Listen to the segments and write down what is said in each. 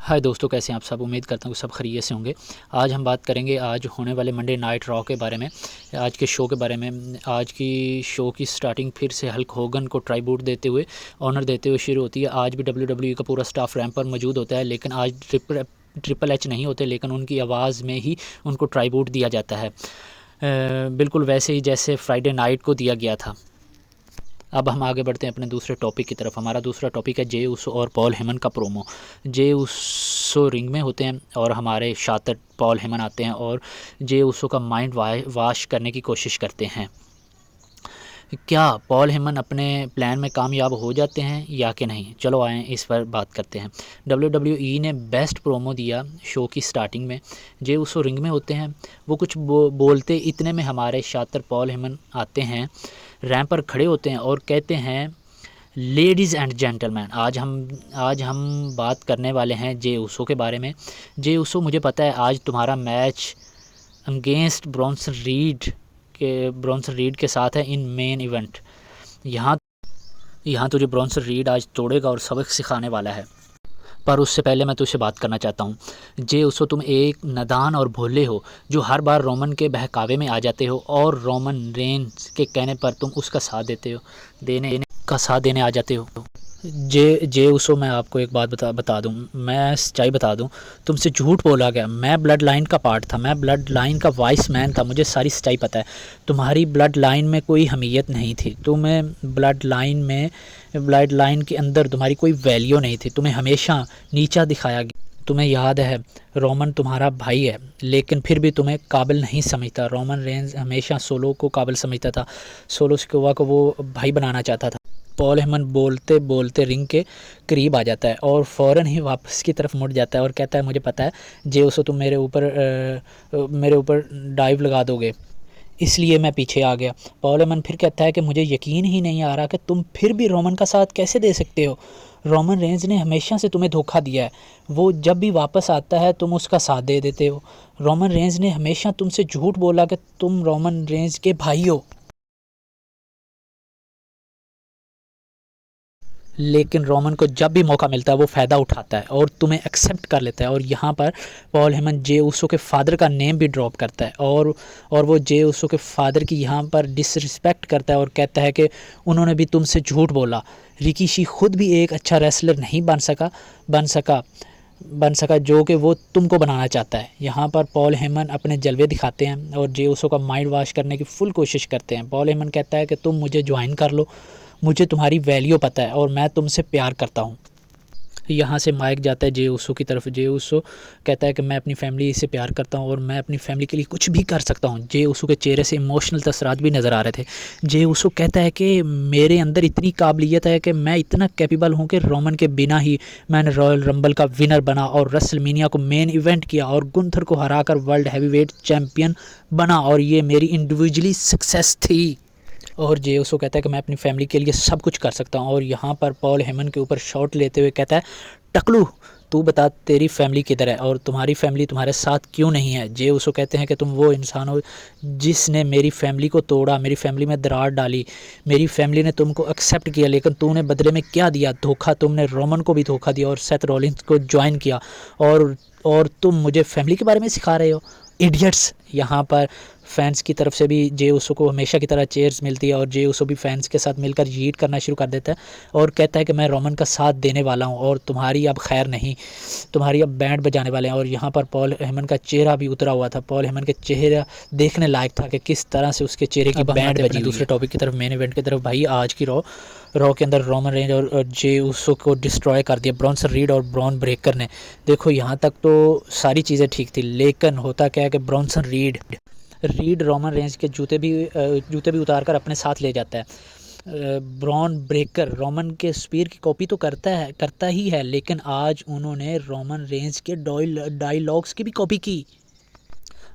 हाय दोस्तों, कैसे हैं आप सब। उम्मीद करता हूँ कि सब खैरियत से होंगे। आज हम बात करेंगे आज होने वाले मंडे नाइट रॉ के बारे में, आज के शो के बारे में। आज की शो की स्टार्टिंग फिर से हल्क होगन को ट्राइब्यूट देते हुए, ऑनर देते हुए शुरू होती है। आज भी WWE का पूरा स्टाफ रैंप पर मौजूद होता है, लेकिन आज ट्रिपल एच नहीं होते, लेकिन उनकी आवाज़ में ही उनको ट्राइब्यूट दिया जाता है, बिल्कुल वैसे ही जैसे फ्राइडे नाइट को दिया गया था। अब हम आगे बढ़ते हैं अपने दूसरे टॉपिक की तरफ। हमारा दूसरा टॉपिक है जे उसो और पॉल हेमन का प्रोमो। जे उसो रिंग में होते हैं और हमारे शातिर पॉल हेमन आते हैं और जे उसो का माइंड वाश करने की कोशिश करते हैं। क्या पॉल हेमन अपने प्लान में कामयाब हो जाते हैं या कि नहीं? चलो आए इस पर बात करते हैं। WWE ने बेस्ट प्रोमो दिया शो की स्टार्टिंग में। जे उसो रिंग में होते हैं, वो कुछ बोलते इतने में हमारे शातिर पॉल हेमन आते हैं, रैंप पर खड़े होते हैं और कहते हैं, लेडीज़ एंड जेंटलमैन, आज हम बात करने वाले हैं जे उसो के बारे में। जे उसो, मुझे पता है आज तुम्हारा मैच अगेंस्ट ब्रॉन्सन रीड के साथ है इन मेन इवेंट। यहाँ यहाँ तुझे ब्रॉन्सन रीड आज तोड़ेगा और सबक सिखाने वाला है। पर उससे पहले मैं तुझसे बात करना चाहता हूँ, जे उसो, तुम एक नादान और भोले हो जो हर बार रोमन के बहकावे में आ जाते हो और रोमन रेंज के कहने पर तुम उसका साथ देने आ जाते हो। जे उसो, मैं आपको एक बात बता दूं, मैं सच्चाई बता दूं, तुमसे झूठ बोला गया। मैं ब्लड लाइन का पार्ट था, मैं ब्लड लाइन का वाइस मैन था, मुझे सारी सच्चाई पता है। तुम्हारी ब्लड लाइन में कोई हमीयत नहीं थी, ब्लड लाइन के अंदर तुम्हारी कोई वैल्यू नहीं थी, तुम्हें हमेशा नीचा दिखाया गया। तुम्हें याद है, रोमन तुम्हारा भाई है, लेकिन फिर भी तुम्हें काबिल नहीं समझता। रोमन रेंज हमेशा सोलो को काबिल समझता था, सोलो सिकोवा को वो भाई बनाना चाहता था। पॉल हेमन बोलते बोलते रिंग के करीब आ जाता है और फ़ौरन ही वापस की तरफ मुड़ जाता है और कहता है, मुझे पता है जे उसो, तुम मेरे ऊपर डाइव लगा दोगे, इसलिए मैं पीछे आ गया। पॉल हेमन फिर कहता है कि मुझे यकीन ही नहीं आ रहा कि तुम फिर भी रोमन का साथ कैसे दे सकते हो। रोमन रेंज ने हमेशा से तुम्हें धोखा दिया है, वो जब भी वापस आता है तुम उसका साथ दे देते हो। रोमन रेंज ने हमेशा तुमसे झूठ बोला कि तुम रोमन रेंज के भाई हो, लेकिन रोमन को जब भी मौका मिलता है वो फ़ायदा उठाता है और तुम्हें एक्सेप्ट कर लेता है। और यहाँ पर पॉल हेमन जे उसो के फादर का नेम भी ड्रॉप करता है और वो जे उसो के फादर की यहाँ पर डिसरिस्पेक्ट करता है और कहता है कि उन्होंने भी तुमसे झूठ बोला। रिकीशी खुद भी एक अच्छा रेसलर नहीं बन सका जो कि वो तुमको बनाना चाहता है। यहाँ पर पॉल हेमन अपने जलवे दिखाते हैं और जे उसो का माइंड वॉश करने की फुल कोशिश करते हैं। पॉल हेमन कहता है कि तुम मुझे ज्वाइन कर लो, मुझे तुम्हारी वैल्यू पता है और मैं तुमसे प्यार करता हूँ। यहाँ से माइक जाता है जे उसो की तरफ। जे उसो कहता है कि मैं अपनी फैमिली से प्यार करता हूँ और मैं अपनी फैमिली के लिए कुछ भी कर सकता हूँ। जे उसो के चेहरे से इमोशनल तसरात भी नज़र आ रहे थे। जे उसो कहता है कि मेरे अंदर इतनी काबिलियत है कि मैं इतना कैपेबल हूँ कि रोमन के बिना ही मैंने रॉयल रंबल का विनर बना और रेसलमेनिया को मेन इवेंट किया और गुंथर को हराकर वर्ल्ड हैवीवेट चैम्पियन बना, और ये मेरी इंडिविजुअली सक्सेस थी। और जे उसो कहता है कि मैं अपनी फैमिली के लिए सब कुछ कर सकता हूँ। और यहाँ पर पॉल हेमन के ऊपर शॉट लेते हुए कहता है, टकलू, तू बता तेरी फैमिली किधर है और तुम्हारी फैमिली तुम्हारे साथ क्यों नहीं है। जे उसो कहते हैं कि तुम वो इंसान हो जिसने मेरी फैमिली को तोड़ा, मेरी फैमिली में दरार डाली। मेरी फैमिली ने तुमको एक्सेप्ट किया, लेकिन तूने बदले में क्या दिया? धोखा। तुमने रोमन को भी धोखा दिया और सेथ रॉलिंस को ज्वाइन किया, और तुम मुझे फैमिली के बारे में सिखा रहे हो, इडियट्स। यहाँ पर फैंस की तरफ से भी जे उसो को हमेशा की तरह चेयर्स मिलती है और जे उसो भी फैंस के साथ मिलकर यीट करना शुरू कर देता है और कहता है कि मैं रोमन का साथ देने वाला हूँ और तुम्हारी अब खैर नहीं, तुम्हारी अब बैंड बजाने वाले हैं। और यहाँ पर पॉल हेमन का चेहरा भी उतरा हुआ था। पॉल हेमन के चेहरा देखने लायक था कि किस तरह से उसके चेहरे की बैंड बजी। दूसरे टॉपिक की तरफ, मेन इवेंट की तरफ। भाई आज की रॉ के अंदर रोमन रेंज और जे उसो को डिस्ट्रॉय कर दिया ब्रॉन्सन रीड और ब्रॉन ब्रेकर ने। देखो यहाँ तक तो सारी चीज़ें ठीक थी, लेकिन होता क्या है कि ब्रॉन्सन रीड रोमन रेंज के जूते भी उतार कर अपने साथ ले जाता है। ब्रॉन ब्रेकर रोमन के स्पीर की कॉपी तो करता ही है, लेकिन आज उन्होंने रोमन रेंज के डायलॉग्स की भी कॉपी की।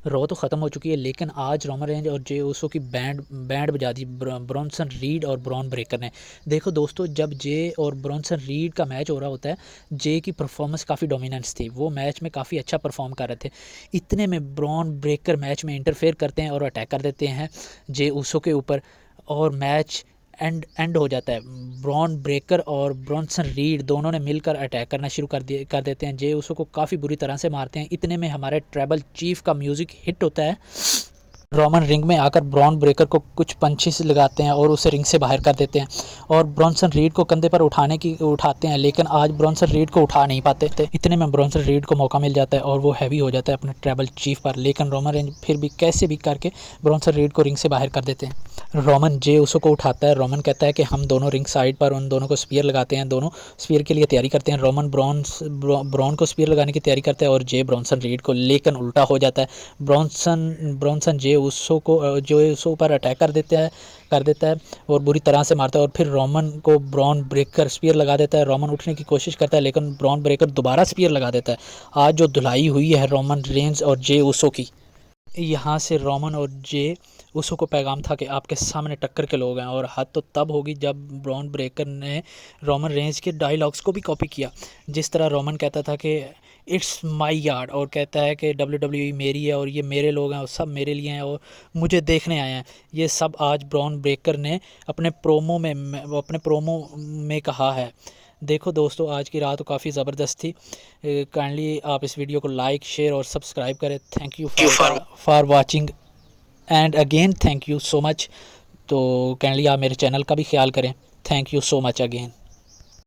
रॉ तो ख़त्म हो चुकी है, लेकिन आज रोमन रेंज और जे ओसो की बैंड बजा दी ब्रॉन्सन रीड और ब्रॉन ब्रेकर ने। देखो दोस्तों, जब जे और ब्रॉन्सन रीड का मैच हो रहा होता है, जे की परफॉर्मेंस काफ़ी डोमिनेंस थी, वो मैच में काफ़ी अच्छा परफॉर्म कर रहे थे। इतने में ब्रॉन ब्रेकर मैच में इंटरफेयर करते हैं और अटैक कर देते हैं जे ओसो के ऊपर, और मैच एंड हो जाता है। ब्रॉन ब्रेकर और ब्रॉनसन रीड दोनों ने मिलकर अटैक करना शुरू कर देते हैं। जे उसो को काफ़ी बुरी तरह से मारते हैं। इतने में हमारे ट्राइबल चीफ का म्यूज़िक हिट होता है। रोमन रिंग में आकर ब्रॉन ब्रेकर को कुछ पंचेस लगाते हैं और उसे रिंग से बाहर कर देते हैं और ब्रॉनसन रीड को कंधे पर उठाते हैं, लेकिन आज ब्रॉनसन रीड को उठा नहीं पाते थे। इतने में ब्रॉनसन रीड को मौका मिल जाता है और वो हैवी हो जाता है अपने ट्राइबल चीफ पर, लेकिन रोमन रेंज फिर भी कैसे भी करके ब्रॉनसन रीड को रिंग से बाहर कर देते हैं। रोमन जे उसो को उठाता है। रोमन कहता है कि हम दोनों रिंग साइड पर उन दोनों को स्पीयर लगाते हैं। दोनों स्पीयर के लिए तैयारी करते हैं। रोमन ब्रॉन को स्पीयर लगाने की तैयारी करता है और जे ब्रॉनसन रीड को, लेकिन उल्टा हो जाता है। ब्रॉनसन जे उसो को जो उसो पर अटैक कर देता है और बुरी तरह से मारता है और फिर रोमन को ब्रॉन ब्रेकर स्पीयर लगा देता है। रोमन उठने की कोशिश करता है, लेकिन ब्रॉन ब्रेकर दोबारा स्पीयर लगा देता है। आज जो धुलाई हुई है रोमन रेंज और जे उसो की, यहाँ से रोमन और जे उसो को पैगाम था कि आपके सामने टक्कर के लोग हैं। और हद तो तब होगी जब ब्रॉन ब्रेकर ने रोमन रेंज के डायलॉग्स को भी कॉपी किया। जिस तरह रोमन कहता था कि इट्स माई यार्ड, और कहता है कि WWE मेरी है और ये मेरे लोग हैं और सब मेरे लिए हैं और मुझे देखने आए हैं। ये सब आज ब्रॉन ब्रेकर ने अपने प्रोमो में कहा है। देखो दोस्तों, आज की रात तो काफ़ी ज़बरदस्त थी। काइंडली आप इस वीडियो को लाइक, शेयर और सब्सक्राइब करें। Thank you for watching and again thank you so much. तो काइंडली आप मेरे चैनल का भी ख्याल करें। Thank you so much again.